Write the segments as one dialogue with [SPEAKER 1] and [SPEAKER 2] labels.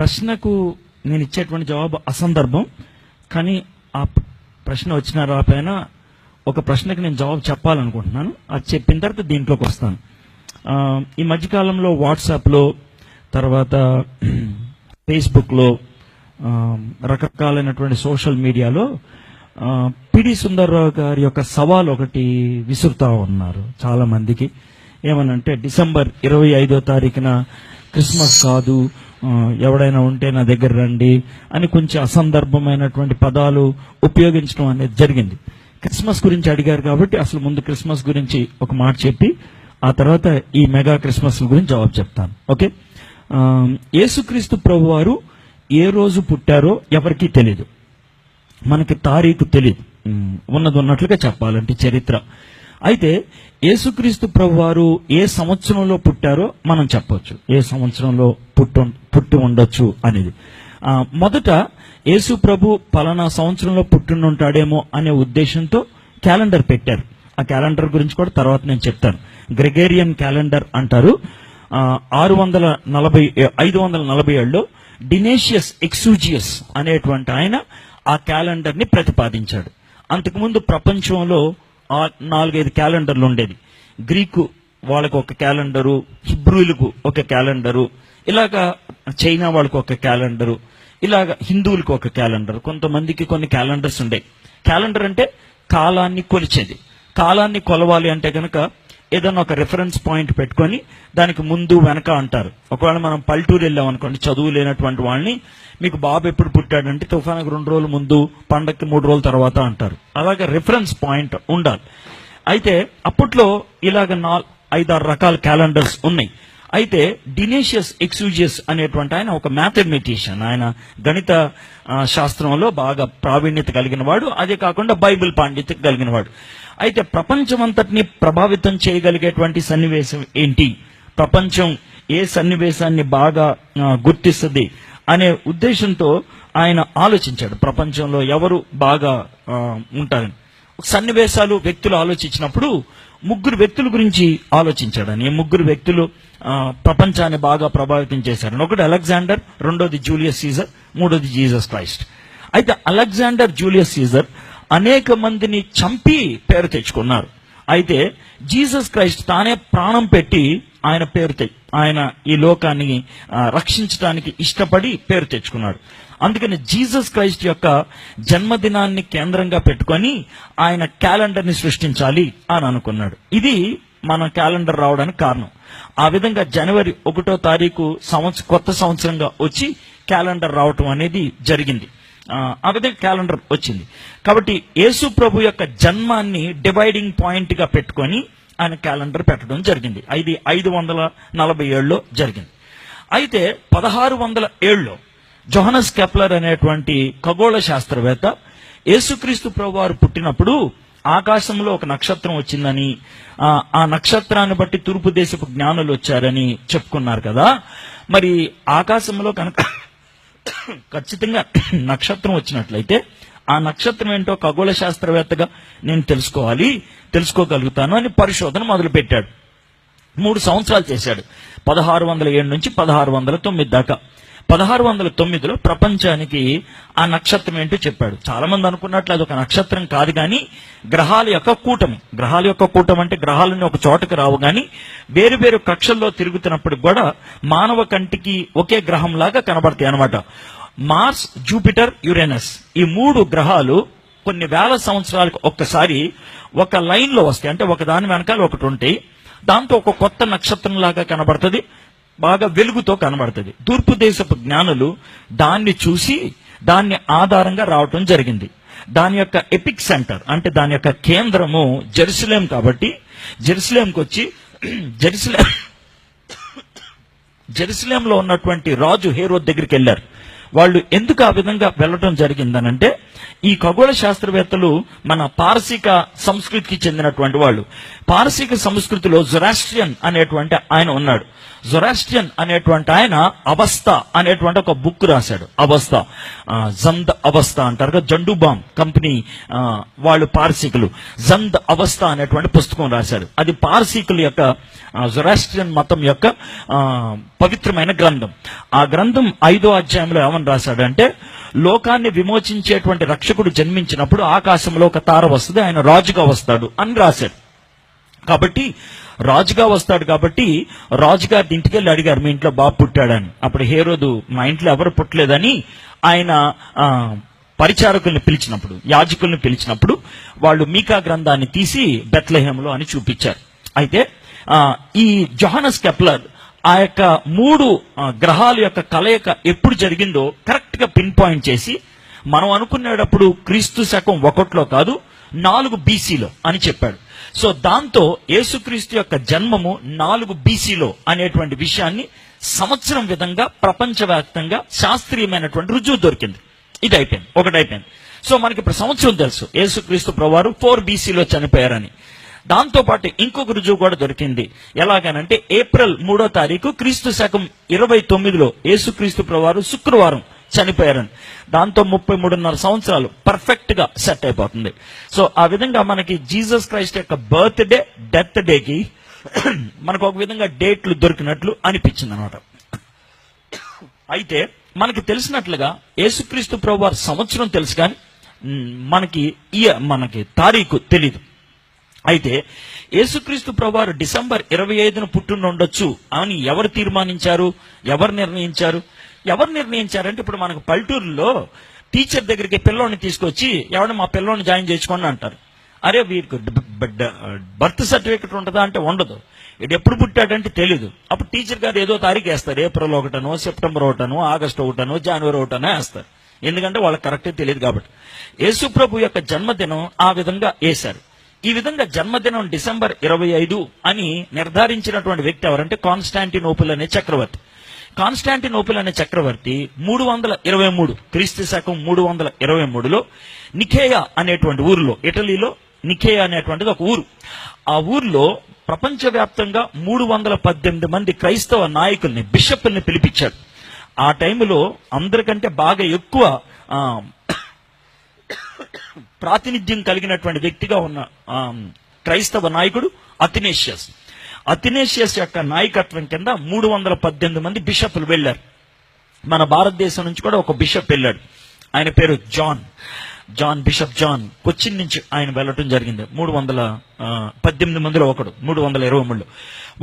[SPEAKER 1] ప్రశ్నకు నేను ఇచ్చేటువంటి జవాబు అసందర్భం. కానీ ఆ ప్రశ్న వచ్చిన రాపైనా ఒక ప్రశ్నకు నేను జవాబు చెప్పాలనుకుంటున్నాను. అది చెప్పిన తర్వాత దీంట్లోకి వస్తాను. ఈ మధ్యకాలంలో వాట్సాప్లో, తర్వాత ఫేస్బుక్లో, రకరకాలైనటువంటి సోషల్ మీడియాలో పిడి సుందర్రావు గారి యొక్క సవాల్ ఒకటి విసురుతా ఉన్నారు చాలా మందికి. ఏమనంటే డిసెంబర్ 25వ తారీఖున క్రిస్మస్ కాదు, ఎవడైనా ఉంటే నా దగ్గర రండి అని కొంచెం అసందర్భమైనటువంటి పదాలు ఉపయోగించడం అనేది జరిగింది. క్రిస్మస్ గురించి అడిగారు కాబట్టి అసలు ముందు క్రిస్మస్ గురించి ఒక మాట చెప్పి ఆ తర్వాత ఈ మెగా క్రిస్మస్ గురించి జవాబు చెప్తాను. ఓకే. యేసుక్రీస్తు ప్రభు వారు ఏ రోజు పుట్టారో ఎవరికీ తెలియదు, మనకి తారీఖు తెలియదు. ఉన్నది ఉన్నట్లుగా చెప్పాలంటే చరిత్ర. అయితే యేసుక్రీస్తు ప్రభు వారు ఏ సంవత్సరంలో పుట్టారో మనం చెప్పొచ్చు, ఏ సంవత్సరంలో పుట్టి ఉండొచ్చు అనేది. మొదట యేసు ప్రభు పలానా సంవత్సరంలో పుట్టినుంటాడేమో అనే ఉద్దేశంతో క్యాలెండర్ పెట్టారు. ఆ క్యాలెండర్ గురించి కూడా తర్వాత నేను చెప్తాను. గ్రెగేరియన్ క్యాలెండర్ అంటారు. 547లో డినేషియస్ ఎక్సూజియస్ అనేటువంటి ఆయన ఆ క్యాలెండర్ ని ప్రతిపాదించాడు. అంతకుముందు ప్రపంచంలో 4-5 క్యాలెండర్లు ఉండేది. గ్రీకు వాళ్ళకు ఒక క్యాలెండరు, హిబ్రూలకు ఒక క్యాలెండరు, ఇలాగా చైనా వాళ్ళకు ఒక క్యాలెండరు, ఇలాగా హిందువులకు ఒక క్యాలెండర్, కొంతమందికి కొన్ని క్యాలెండర్స్ ఉండే. క్యాలెండర్ అంటే కాలాన్ని కొలిచేది. కాలాన్ని కొలవాలి అంటే కనుక ఏదైనా ఒక రెఫరెన్స్ పాయింట్ పెట్టుకొని దానికి ముందు వెనక అంటారు. ఒకవేళ మనం పల్లెటూరు వెళ్ళాం అనుకోండి, చదువు లేనటువంటి వాళ్ళని, మీకు బాబు ఎప్పుడు పుట్టాడంటే తుఫానికి 2 రోజుల ముందు, పండక్కి 3 రోజుల తర్వాత అంటారు. అలాగే రెఫరెన్స్ పాయింట్ ఉండాలి. అయితే అప్పట్లో ఇలాగ 5-6 రకాల క్యాలెండర్స్ ఉన్నాయి. అయితే డినేషియస్ ఎక్సూజియస్ అనేటువంటి ఆయన ఒక మ్యాథమెటిషియన్. ఆయన గణిత శాస్త్రంలో బాగా ప్రావీణ్యత కలిగిన వాడు. అదే కాకుండా బైబిల్ పాండిత్యం కలిగిన వాడు. అయితే ప్రపంచమంతటిని ప్రభావితం చేయగలిగేటువంటి సన్నివేశం ఏంటి, ప్రపంచం ఏ సన్నివేశాన్ని బాగా గుర్తిస్తుంది అనే ఉద్దేశంతో ఆయన ఆలోచించాడు. ప్రపంచంలో ఎవరు బాగా ఉంటారని సన్నివేశాలు, వ్యక్తులు ఆలోచించినప్పుడు 3 వ్యక్తుల గురించి ఆలోచించాడని. 3 వ్యక్తులు ప్రపంచాన్ని బాగా ప్రభావితం చేశారు. ఒకటి అలెగ్జాండర్, రెండోది జూలియస్ సీజర్, మూడోది జీసస్ క్రైస్ట్. అయితే అలెగ్జాండర్, జూలియస్ సీజర్ అనేక మందిని చంపి పేరు తెచ్చుకున్నారు. అయితే జీసస్ క్రైస్ట్ తానే ప్రాణం పెట్టి ఆయన ఈ లోకాన్ని రక్షించడానికి ఇష్టపడి పేరు తెచ్చుకున్నాడు. అందుకని జీసస్ క్రైస్ట్ యొక్క జన్మదినాన్ని కేంద్రంగా పెట్టుకొని ఆయన క్యాలెండర్ ని సృష్టించాలి అని అనుకున్నాడు. ఇది మన క్యాలెండర్ రావడానికి కారణం. ఆ విధంగా జనవరి 1వ తారీఖు కొత్త సంవత్సరంగా వచ్చి క్యాలెండర్ రావటం అనేది జరిగింది. ఆ విధంగా క్యాలెండర్ వచ్చింది. కాబట్టి యేసు ప్రభు యొక్క జన్మాన్ని డివైడింగ్ పాయింట్ గా పెట్టుకొని ఆయన క్యాలెండర్ పెట్టడం జరిగింది. ఇది 547లో జరిగింది. అయితే 1607లో జోహనస్ కెప్లర్ అనేటువంటి ఖగోళ శాస్త్రవేత్త యేసుక్రీస్తు ప్రభు వారు పుట్టినప్పుడు ఆకాశంలో ఒక నక్షత్రం వచ్చిందని, ఆ నక్షత్రాన్ని బట్టి తూర్పు దేశపు జ్ఞానులు వచ్చారని చెప్పుకున్నారు కదా. మరి ఆకాశంలో కనుక ఖచ్చితంగా నక్షత్రం వచ్చినట్లయితే ఆ నక్షత్రం ఏంటో ఖగోళ శాస్త్రవేత్తగా నేను తెలుసుకోగలుగుతాను అని పరిశోధన మొదలు పెట్టాడు. 3 సంవత్సరాలు చేశాడు. 1607 నుంచి 1609 దాకా. 1609లో ప్రపంచానికి ఆ నక్షత్రం ఏంటో చెప్పాడు. చాలా మంది అనుకున్నట్లు అది ఒక నక్షత్రం కాదు, కానీ గ్రహాల యొక్క కూటమి. గ్రహాల యొక్క కూటమి అంటే గ్రహాలన్నీ ఒక చోటకి రావు, కానీ వేరు వేరు కక్షల్లో తిరుగుతున్నప్పుడు కూడా మానవ కంటికి ఒకే గ్రహం లాగా కనబడతాయి అన్నమాట. మార్స్, జూపిటర్, యురేనస్ ఈ 3 గ్రహాలు కొన్ని వేల సంవత్సరాలకు ఒక్కసారి ఒక లైన్ లో వస్తాయి. అంటే ఒక దాని వెనకాల ఒకటి ఉంటాయి. దాంతో ఒక కొత్త నక్షత్రం లాగా కనబడుతుంది, బాగా వెలుగుతో కనబడుతుంది. తూర్పు దేశపు జ్ఞానులు దాన్ని చూసి దాన్ని ఆధారంగా రావటం జరిగింది. దాని యొక్క ఎపిక్ సెంటర్ అంటే దాని యొక్క కేంద్రము జెరూసలేం కాబట్టి జెరూసలేంకి వచ్చి జెరూసలేంలో ఉన్నటువంటి రాజు హేరోద్ దగ్గరికి వెళ్ళారు. వాళ్ళు ఎందుకు ఆ విధంగా వెళ్ళటం జరిగిందనంటే, ఈ ఖగోళ శాస్త్రవేత్తలు మన పారసీక సంస్కృతికి చెందినటువంటి వాళ్ళు. పారసీక సంస్కృతిలో జొరాస్ట్రియన్ అనేటువంటి ఆయన ఉన్నాడు. జొరాస్ట్రియన్ అనేటువంటి ఆయన అవస్థ అనేటువంటి ఒక బుక్ రాశాడు. అవస్థ, జంద్ అవస్థ అంటారు కదా, జండుబామ్ కంపెనీ వాళ్ళు పారసీకులు జంద్ అవస్థ అనేటువంటి పుస్తకం రాశాడు. అది పారసీకుల యొక్క జొరాస్ట్రియన్ మతం యొక్క పవిత్రమైన గ్రంథం. ఆ గ్రంథం 5వ అధ్యాయంలో ఏమని రాశాడంటే, లోకాన్ని విమోచించేటువంటి రక్షకుడు జన్మించినప్పుడు ఆకాశంలో ఒక తార వస్తుంది, ఆయన రాజుగా వస్తాడు అని రాశాడు. కాబట్టి రాజుగా వస్తాడు కాబట్టి రాజుగారి ఇంటికి వెళ్ళి అడిగారు, మీ ఇంట్లో బాబు పుట్టాడని. అప్పుడు హేరోదు, మా ఇంట్లో ఎవరు పుట్టలేదని ఆయన పరిచారకుల్ని పిలిచినప్పుడు, యాజకుల్ని పిలిచినప్పుడు వాళ్ళు మీకా గ్రంథాన్ని తీసి బెత్లెహేములో అని చూపించారు. అయితే ఈ జోహానస్ కెప్లర్ ఆ యొక్క 3 గ్రహాల యొక్క కలయిక ఎప్పుడు జరిగిందో కరెక్ట్ గా పిన్ పాయింట్ చేసి, మనం అనుకునేటప్పుడు క్రీస్తు శకం 1లో కాదు 4 BCలో అని చెప్పాడు. సో దాంతో యేసుక్రీస్తు యొక్క జన్మము 4 BCలో అనేటువంటి విషయాన్ని సంవత్సరం విధంగా ప్రపంచవ్యాప్తంగా శాస్త్రీయమైనటువంటి రుజువు దొరికింది. ఇది అయిపోయింది, ఒకటైపోయింది. సో మనకి ఇప్పుడు సంవత్సరం తెలుసు, యేసుక్రీస్తు ప్రభువారు 4 BCలో చనిపోయారని. దాంతో పాటు ఇంకొక రుజువు కూడా దొరికింది. ఎలాగనంటే ఏప్రిల్ 3వ తారీఖు క్రీస్తు శకం 29లో యేసుక్రీస్తు ప్రభువారు శుక్రవారం చనిపోయారని. దాంతో 33.5 సంవత్సరాలు పర్ఫెక్ట్ గా సెట్ అయిపోతుంది. సో ఆ విధంగా మనకి జీసస్ క్రైస్ట్ యొక్క బర్త్ డే, డెత్ డేకి మనకు ఒక విధంగా డేట్లు దొరికినట్లు అనిపించింది అనమాట. అయితే మనకి తెలిసినట్లుగా యేసుక్రీస్తు ప్రభువారు సంవత్సరం తెలుసు, కానీ మనకి తారీఖు తెలీదు. అయితే యేసుక్రీస్తు ప్రభువారు డిసెంబర్ 25న పుట్టిండొచ్చు అని ఎవరు తీర్మానించారు, ఎవరు నిర్ణయించారంటే, ఇప్పుడు మనకు పల్లెటూరులో టీచర్ దగ్గరికి పిల్లోని తీసుకొచ్చి ఎవరైనా మా పిల్లోని జాయిన్ చేసుకోండి అంటారు. అరే వీరికి బర్త్ సర్టిఫికెట్ ఉంటుందా అంటే ఉండదు, ఇది ఎప్పుడు పుట్టాడంటే తెలీదు. అప్పుడు టీచర్ గారు ఏదో తారీఖు వేస్తారు, ఏప్రిల్ 1, సెప్టెంబర్ 1, ఆగస్టు 1, జనవరి 1 వేస్తారు. ఎందుకంటే వాళ్ళకి కరెక్టే తెలియదు కాబట్టి. యేసు ప్రభు యొక్క జన్మదినం ఆ విధంగా వేశారు. ఈ విధంగా జన్మదినం డిసెంబర్ 25 అని నిర్ధారించినటువంటి వ్యక్తి ఎవరంటే కాన్స్టాంటినోపుల్ అనే చక్రవర్తి. కాన్స్టాంటినోపుల్ అనే చక్రవర్తి 323 క్రీస్తు శకం 323లో నికేయా అనేటువంటి ఊరిలో, ఇటలీలో నికేయా అనేటువంటిది ఒక ఊరు. ఆ ఊర్లో ప్రపంచవ్యాప్తంగా 318 మంది క్రైస్తవ నాయకుల్ని, బిషప్ల్ని పిలిపించాడు. ఆ టైంలో అందరికంటే బాగా ఎక్కువ ప్రాతినిధ్యం కలిగినటువంటి వ్యక్తిగా ఉన్న క్రైస్తవ నాయకుడు అథినేషియస్ యొక్క నాయకత్వం కింద 318 మంది బిషప్లు వెళ్లారు. మన భారతదేశం నుంచి కూడా ఒక బిషప్ వెళ్ళాడు. ఆయన పేరు బిషప్ జాన్. కొచ్చిన్ నుంచి ఆయన వెళ్ళటం జరిగింది. 318 మందిలో ఒకడు, 323లో.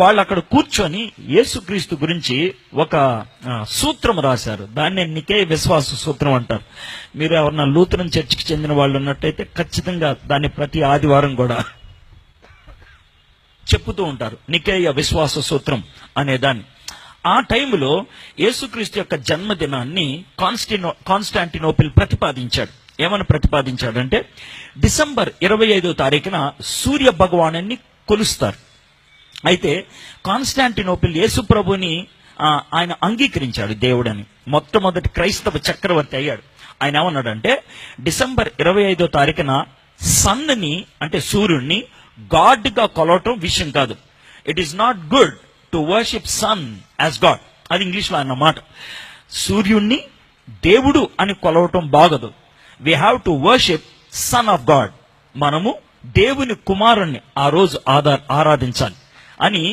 [SPEAKER 1] వాళ్ళు అక్కడ కూర్చొని యేసుక్రీస్తు గురించి ఒక సూత్రం రాశారు. దాన్ని నికే విశ్వాస సూత్రం అంటారు. మీరు ఎవరన్నా లూథరన్ చర్చికి చెందిన వాళ్ళు ఉన్నట్టయితే ఖచ్చితంగా దాన్ని ప్రతి ఆదివారం కూడా చెప్పుతూ ఉంటారు, నికేయ విశ్వాస సూత్రం అనే దాన్ని. ఆ టైంలో యేసుక్రీస్తు యొక్క జన్మదినాన్ని కాన్స్టాంటినోపిల్ ప్రతిపాదించాడు. ఏమని ప్రతిపాదించాడంటే, డిసెంబర్ 25వ తారీఖున సూర్య భగవానుని కొలుస్తారు. అయితే కాన్స్టాంటినోపిల్ యేసు ప్రభుని ఆయన అంగీకరించాడు దేవుడని. మొట్టమొదటి క్రైస్తవ చక్రవర్తి అయ్యాడు. ఆయన ఏమన్నాడంటే, డిసెంబర్ 25వ తారీఖున సన్ని అంటే సూర్యుడిని గాడ్ గా కొలవటం విషయం కాదు. It is not good to worship sun as God. అది ఇంగ్లీష్ లో అన్నమాట. సూర్యుడిని దేవుడు అని కొలవటం బాగదు. We have to worship son of God. మనము దేవుని కుమారుణ్ణి ఆ రోజు ఆరాధించాలి అని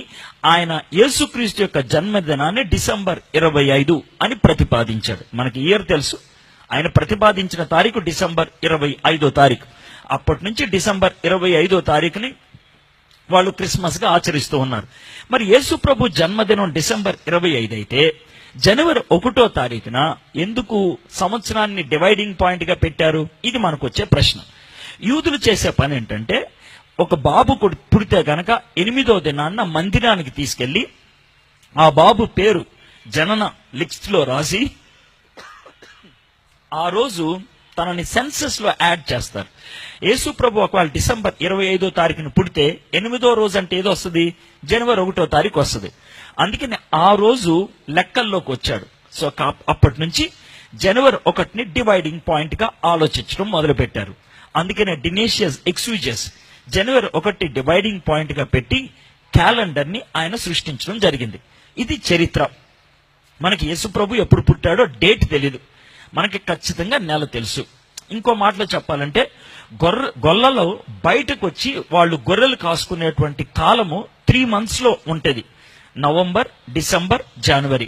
[SPEAKER 1] ఆయన యేసుక్రీస్తు యొక్క జన్మదినాన్ని డిసెంబర్ 25 అని ప్రతిపాదించాడు. మనకి ఇయర్ తెలుసు, ఆయన ప్రతిపాదించిన తారీఖు డిసెంబర్ 25వ తారీఖు. అప్పటి నుంచి డిసెంబర్ 25వ తారీఖుని వాళ్ళు క్రిస్మస్ గా ఆచరిస్తూ ఉన్నారు. మరి యేసు ప్రభు జన్మదినం డిసెంబర్ 25 అయితే జనవరి 1వ తారీఖున ఎందుకు సంవత్సరాన్ని డివైడింగ్ పాయింట్ గా పెట్టారు? ఇది మనకు వచ్చే ప్రశ్న. యూదులు చేసే పని ఏంటంటే, ఒక బాబు పుడితే గనక 8వ దినాన్న మందిరానికి తీసుకెళ్లి ఆ బాబు పేరు జనన లిస్ట్ లో రాసి ఆ రోజు తనని సెన్సస్ లో యాడ్ చేస్తారు. యేసు ప్రభు ఒకవేళ డిసెంబర్ 25వ తారీఖున పుడితే 8వ రోజు అంటే ఏదో వస్తుంది, జనవరి 1వ తారీఖు వస్తుంది. అందుకని ఆ రోజు లెక్కల్లోకి వచ్చాడు. సో అప్పటి నుంచి జనవరి 1ని డివైడింగ్ పాయింట్ గా ఆలోచించడం మొదలుపెట్టారు. అందుకనే డినేషియస్ ఎక్సూజియస్ జనవరి 1 డివైడింగ్ పాయింట్ గా పెట్టి క్యాలెండర్ ని ఆయన సృష్టించడం జరిగింది. ఇది చరిత్ర. మనకి యేసు ప్రభు ఎప్పుడు పుట్టాడో డేట్ తెలీదు, మనకి ఖచ్చితంగా నెల తెలుసు. ఇంకో మాటలో చెప్పాలంటే గొల్లలో బయటకు వచ్చి వాళ్ళు గొర్రెలు కాసుకునేటువంటి కాలము 3 months లో ఉంటది. నవంబర్, డిసెంబర్, జనవరి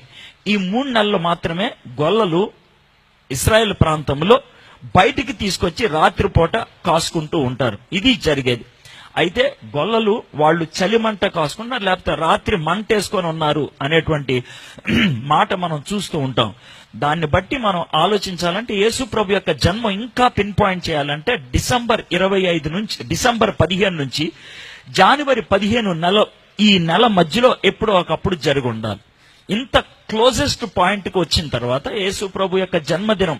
[SPEAKER 1] ఈ 3 నెలలు మాత్రమే గొల్లలు ఇశ్రాయేల్ ప్రాంతంలో బయటికి తీసుకొచ్చి రాత్రిపూట కాసుకుంటూ ఉంటారు. ఇది జరిగేది. అయితే గొల్లలు వాళ్ళు చలిమంట కాసుకున్నారు, లేకపోతే రాత్రి మంట వేసుకొని ఉన్నారు అనేటువంటి మాట మనం చూస్తూ ఉంటాం. దాన్ని బట్టి మనం ఆలోచించాలంటే యేసు ప్రభు యొక్క జన్మ ఇంకా పిన్ పాయింట్ చేయాలంటే డిసెంబర్ 15 నుంచి జనవరి 15 ఈ నెల మధ్యలో ఎప్పుడో ఒకప్పుడు జరిగి ఉండాలి. ఇంత క్లోజెస్ట్ పాయింట్ కి వచ్చిన తర్వాత యేసు ప్రభు యొక్క జన్మదినం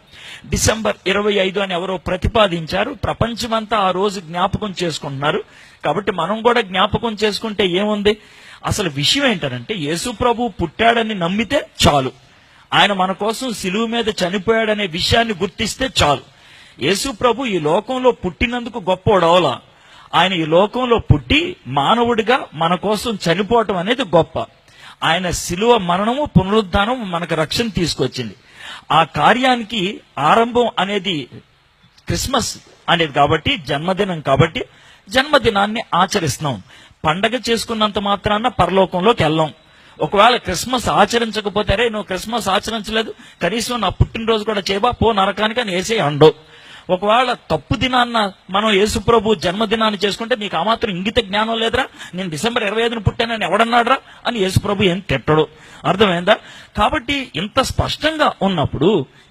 [SPEAKER 1] డిసెంబర్ 25 అని ఎవరో ప్రతిపాదించారు. ప్రపంచమంతా ఆ రోజు జ్ఞాపకం చేసుకుంటున్నారు. కాబట్టి మనం కూడా జ్ఞాపకం చేసుకుంటే ఏముంది? అసలు విషయం ఏంటంటే యేసు ప్రభు పుట్టాడని నమ్మితే చాలు, ఆయన మన కోసం సిలువ మీద చనిపోయాడనే విషయాన్ని గుర్తిస్తే చాలు. యేసు ప్రభు ఈ లోకంలో పుట్టినందుకు గొప్పోడవలా, ఆయన ఈ లోకంలో పుట్టి మానవుడిగా మన కోసం చనిపోవటం అనేది గొప్ప. ఆయన శిలువ మరణము పునరుద్ధానం మనకు రక్షణ తీసుకొచ్చింది. ఆ కార్యానికి ఆరంభం అనేది క్రిస్మస్ అనేది కాబట్టి, జన్మదినం కాబట్టి జన్మదినాన్ని ఆచరిస్తున్నాం. పండగ చేసుకున్నంత మాత్రాన పరలోకంలోకి వెళ్ళాం. ఒకవేళ క్రిస్మస్ ఆచరించకపోతే అరే నువ్వు క్రిస్మస్ ఆచరించలేదు, కనీసం నా పుట్టినరోజు కూడా చేయబా, పో నరకానికి అని వేసే అండవు. ఒకవేళ తప్పు దినాన్న మనం యేసు ప్రభు జన్మదినాన్ని చేసుకుంటే నీకు ఆ మాత్రం ఇంగిత జ్ఞానం లేదురా, నేను డిసెంబర్ 25 పుట్టానని ఎవడన్నాడ్రా అని యేసు ప్రభు ఏం తిట్టడు. అర్థమైందా? కాబట్టి ఇంత స్పష్టంగా ఉన్నప్పుడు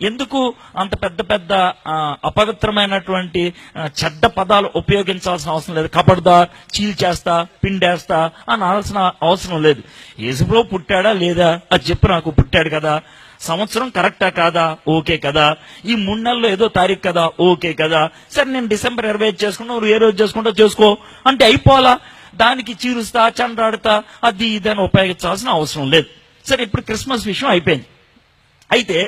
[SPEAKER 1] ఎందుకు అంత పెద్ద పెద్ద అపవిత్రమైనటువంటి చెడ్డ పదాలు ఉపయోగించాల్సిన అవసరం లేదు. కబడ్దార్, చీల్చేస్తా, పిండేస్తా అని అనాల్సిన అవసరం లేదు. యేసు ప్రభు పుట్టాడా లేదా అది చెప్పు నాకు. పుట్టాడు కదా, సంవత్సరం కరెక్టా కాదా, ఓకే కదా, ఈ 3 నెలల్లో ఏదో తారీఖు కదా, ఓకే కదా, సరే నేను డిసెంబర్ 25 చేసుకున్నావు, నువ్వు ఏ రోజు చేసుకుంటావు చేసుకో అంటే అయిపోవాలా? దానికి చీరుస్తా, చండ్రాడుతా, అది ఇదని ఉపయోగించాల్సిన అవసరం లేదు. సరే ఇప్పుడు క్రిస్మస్ విషయం అయిపోయింది. అయితే